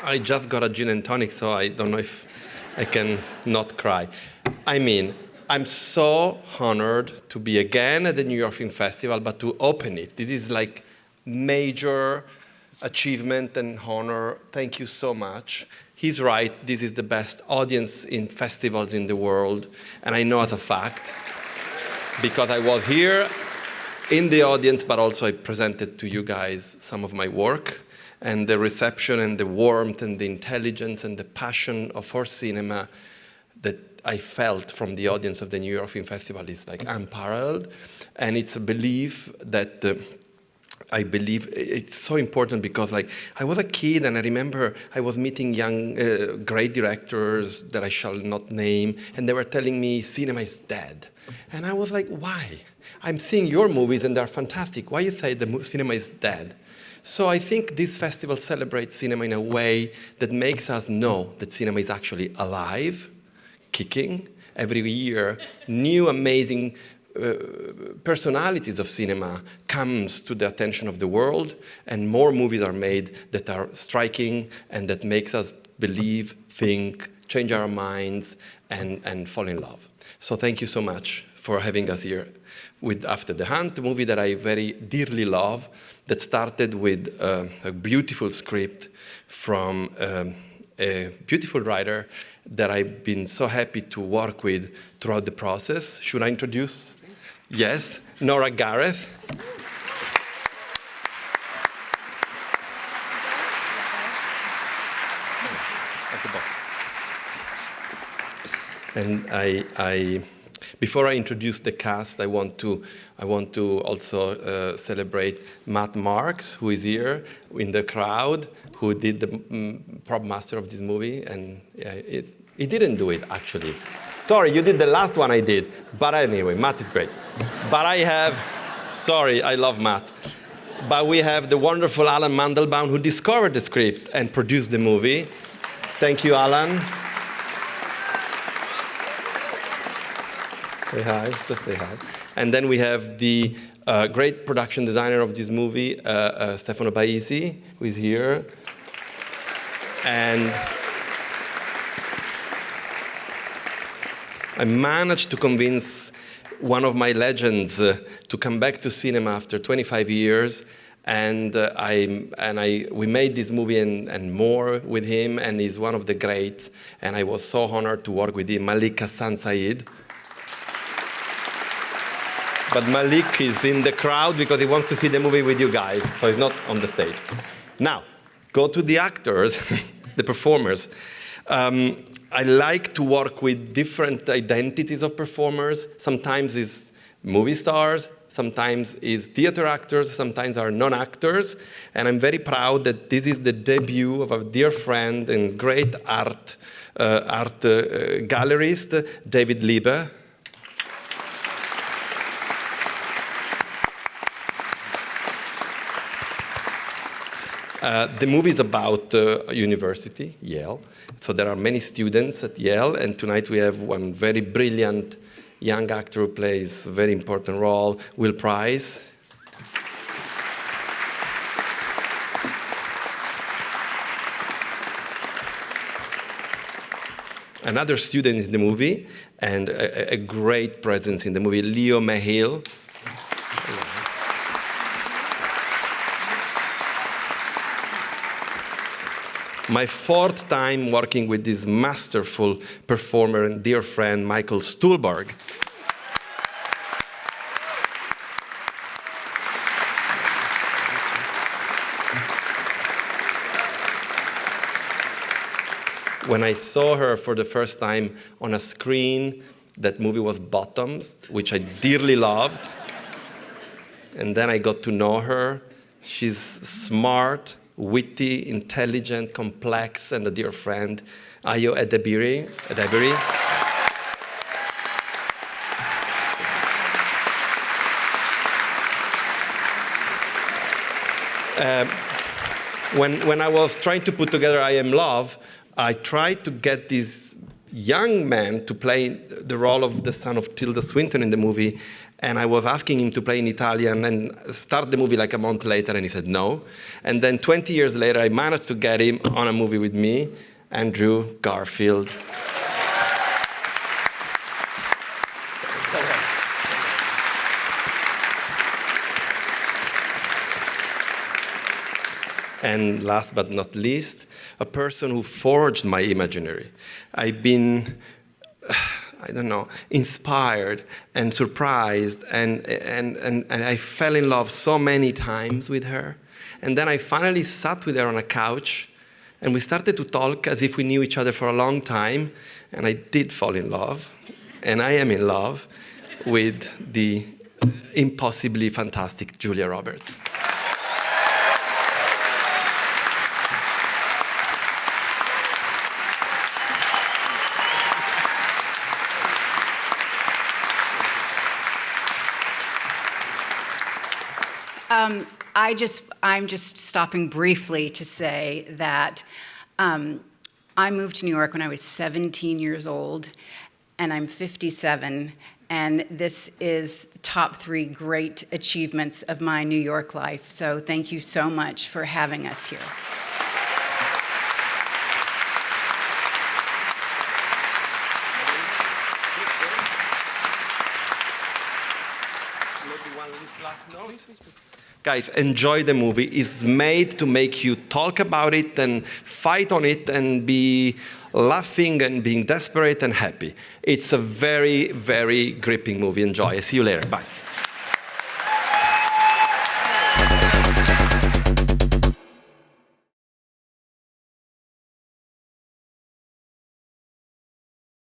I just got a gin and tonic, so I don't know if I can not cry. I mean, I'm so honored to be again at the New York Film Festival, but to open it. This is like major achievement and honor. Thank you so much. He's right, this is the best audience in festivals in the world, and I know as a fact, because I was here in the audience, but also I presented to you guys some of my work, and the reception and the warmth and the intelligence and the passion for cinema that I felt from the audience of the New York Film Festival is like unparalleled, and it's a belief that I believe it's so important because like I was a kid and I remember I was meeting young, great directors that I shall not name, and they were telling me cinema is dead. And I was like, why? I'm seeing your movies and they're fantastic. Why you say the cinema is dead? So I think this festival celebrates cinema in a way that makes us know that cinema is actually alive, kicking. Every year, new amazing personalities of cinema comes to the attention of the world, and more movies are made that are striking and that makes us believe, think, change our minds, and fall in love. So thank you so much for having us here with After the Hunt, a movie that I very dearly love, that started with a beautiful script from a beautiful writer that I've been so happy to work with throughout the process. Should I introduce? Yes, Nora Garrett. And before I introduce the cast, I want to also celebrate Matt Marks, who is here in the crowd, who did the prop master of this movie, and he didn't do it actually. Sorry, you did the last one I did. But anyway, Matt is great. But sorry, I love Matt. But we have the wonderful Alan Mandelbaum, who discovered the script and produced the movie. Thank you, Alan. Say hi, just say hi. And then we have the great production designer of this movie, Stefano Paisi, who is here. And I managed to convince one of my legends to come back to cinema after 25 years, and we made this movie and more with him, and he's one of the greats, and I was so honored to work with him, Malik Hassan Saeed. But Malik is in the crowd because he wants to see the movie with you guys, so he's not on the stage. Now, go to the actors, the performers. I like to work with different identities of performers. Sometimes it's movie stars, sometimes it's theater actors, sometimes are non-actors. And I'm very proud that this is the debut of a dear friend and great art gallerist, David Lieber. The movie is about a university, Yale. So there are many students at Yale, and tonight we have one very brilliant young actor who plays a very important role, Will Price. Another student in the movie, and a great presence in the movie, Leo Mehill. My fourth time working with this masterful performer and dear friend, Michael Stuhlbarg. When I saw her for the first time on a screen, that movie was Bottoms, which I dearly loved. And then I got to know her. She's smart, witty, intelligent, complex, and a dear friend, Ayo Edebiri. When I was trying to put together I Am Love, I tried to get this young man to play the role of the son of Tilda Swinton in the movie. And I was asking him to play in Italian and start the movie like a month later, and he said no. And then 20 years later, I managed to get him on a movie with me, Andrew Garfield. And last but not least, a person who forged my imaginary. I've been, I don't know, inspired and surprised, and I fell in love so many times with her. And then I finally sat with her on a couch, and we started to talk as if we knew each other for a long time, and I did fall in love, and I am in love with the impossibly fantastic Julia Roberts. I'm just stopping briefly to say that I moved to New York when I was 17 years old, and I'm 57, and this is top 3 great achievements of my New York life. So thank you so much for having us here. Guys, enjoy the movie. It's made to make you talk about it and fight on it and be laughing and being desperate and happy. It's a very, very gripping movie. Enjoy. See you later. Bye.